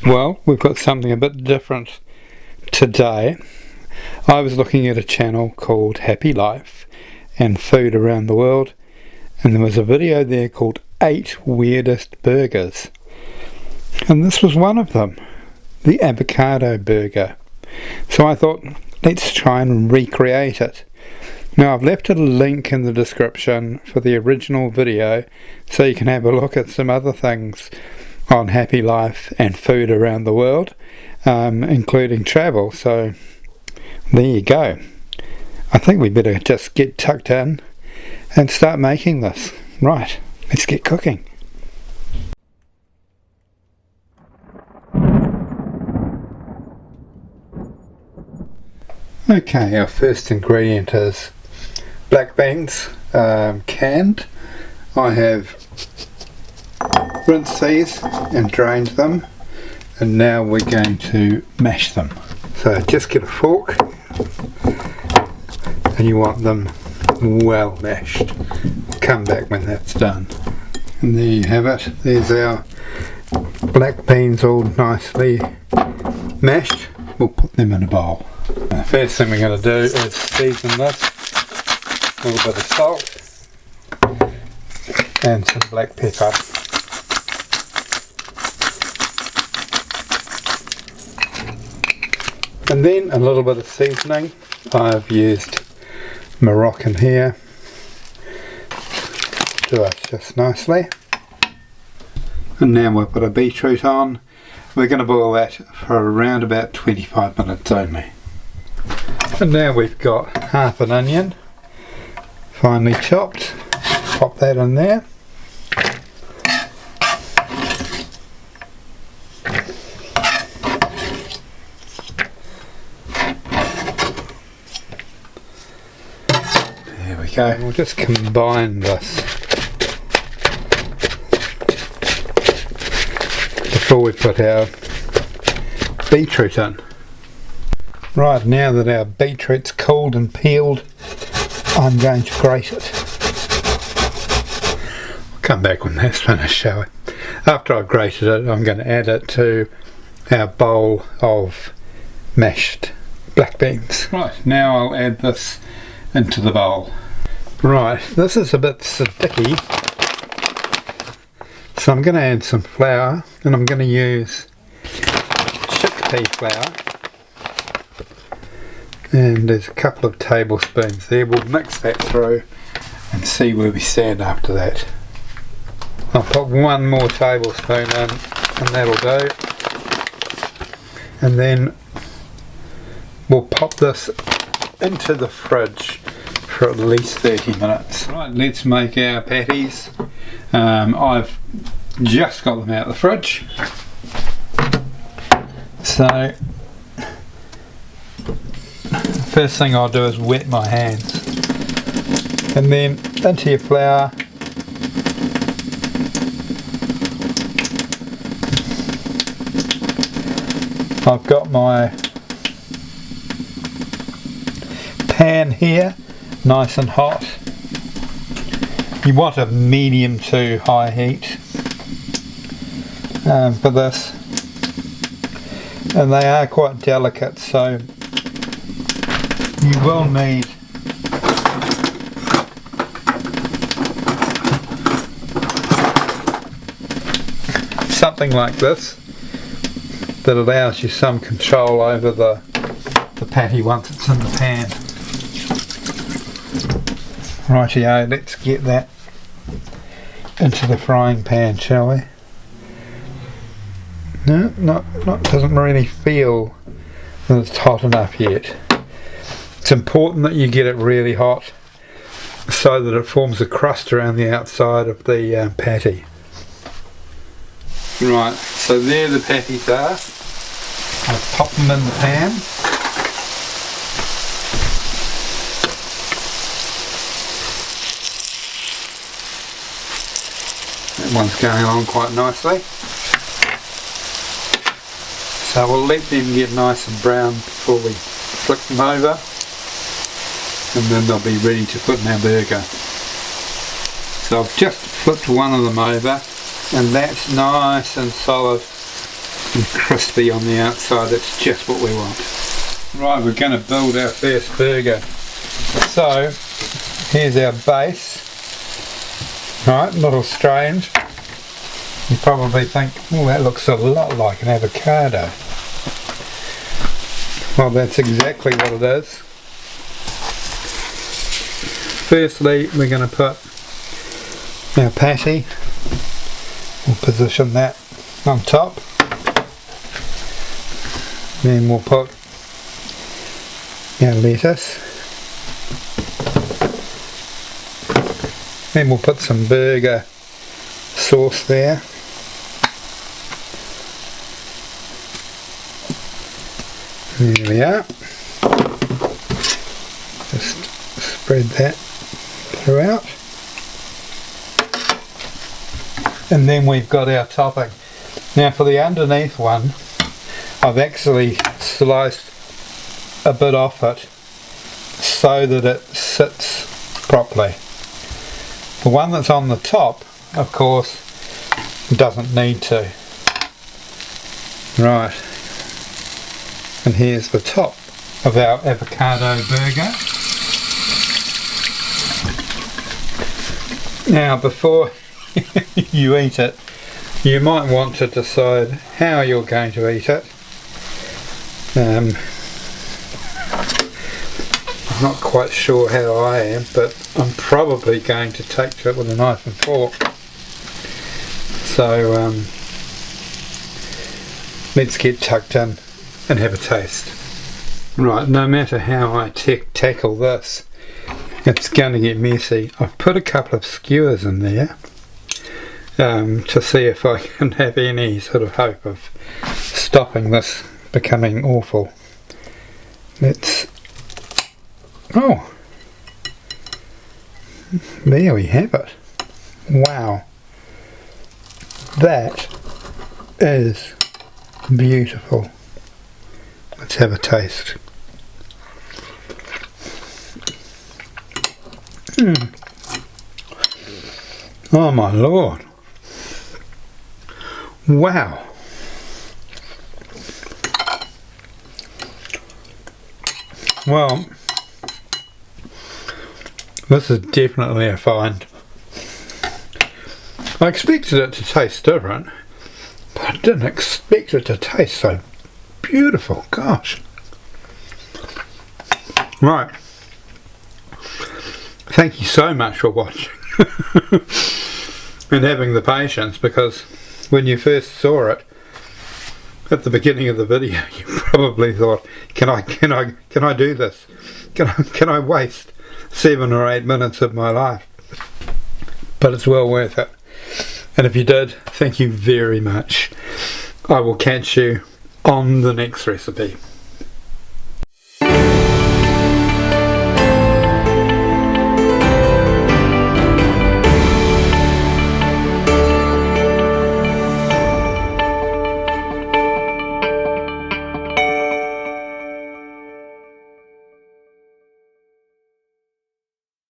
Well, we've got something a bit different today. I was looking at a channel called Happy Life and Food Around the World, and there was a video there called 8 Weirdest Burgers, and this was one of them, the Avocado Burger. So I thought, let's try and recreate it. Now I've left a link in the description for the original video so you can have a look at some other things on Happy Life and Food Around the World, including travel. So there you go. I think we better just get tucked in and start making this. Right, let's get cooking. Okay, our first ingredient is black beans, canned. I have rinsed these and drained them, and now we're going to mash them. So just get a fork, and you want them well mashed. Come back when that's done. And there you have it. There's our black beans all nicely mashed. We'll put them in a bowl. The first thing we're going to do is season this. A little bit of salt and some black pepper. And then a little bit of seasoning. I've used Moroccan here. Do it just nicely. And now we'll put a beetroot on. We're going to boil that for around about 25 minutes only. And now we've got half an onion, finely chopped. Pop that in there. There we go. We'll just combine this before we put our beetroot in. Right, now that our beetroot's cooled and peeled, I'm going to grate it. I'll come back when that's finished, shall we? After I've grated it, I'm going to add it to our bowl of mashed black beans. Right, now I'll add this into the bowl. Right, this is a bit sticky, so I'm going to add some flour, and I'm going to use chickpea flour. And there's a couple of tablespoons there. We'll mix that through and see where we stand after that. I'll put one more tablespoon in and that'll do. And then we'll pop this into the fridge for at least 30 minutes. Right, let's make our patties. I've just got them out of the fridge. So first thing I'll do is wet my hands, and then into your flour, I've got my pan here, nice and hot. You want a medium to high heat for this, and they are quite delicate, so you will need something like this that allows you some control over the patty once it's in the pan. Rightio, let's get that into the frying pan, shall we? No, doesn't really feel that it's hot enough yet. It's important that you get it really hot so that it forms a crust around the outside of the patty. Right, so there the patties are. I'll pop them in the pan. That one's going on quite nicely. So we'll let them get nice and brown before we flick them over, and then they'll be ready to put in our burger. So I've just flipped one of them over, and that's nice and solid and crispy on the outside. That's just what we want. Right, we're going to build our first burger. So here's our base. Right, a little strange. You probably think, oh, that looks a lot like an avocado. Well, that's exactly what it is. Firstly, we're going to put our patty. We'll position that on top. Then we'll put our lettuce. Then we'll put some burger sauce there. There we are. Just spread that throughout. And then we've got our topping. Now for the underneath one, I've actually sliced a bit off it so that it sits properly. The one that's on the top, of course, doesn't need to. Right. And here's the top of our avocado burger. Now before you eat it, you might want to decide how you're going to eat it. I'm not quite sure how I am, but I'm probably going to take to it with a knife and fork. So let's get tucked in and have a taste. Right, no matter how I tackle this, it's going to get messy. I've put a couple of skewers in there to see if I can have any sort of hope of stopping this becoming awful. Let's... oh! There we have it. Wow. That is beautiful. Let's have a taste. Oh my lord. Wow. Well, this is definitely a find. I expected it to taste different, but I didn't expect it to taste so beautiful. Gosh. Right. Thank you so much for watching and having the patience, because when you first saw it at the beginning of the video, you probably thought, can I do this? Can I waste 7 or 8 minutes of my life? But it's well worth it. And if you did, thank you very much. I will catch you on the next recipe.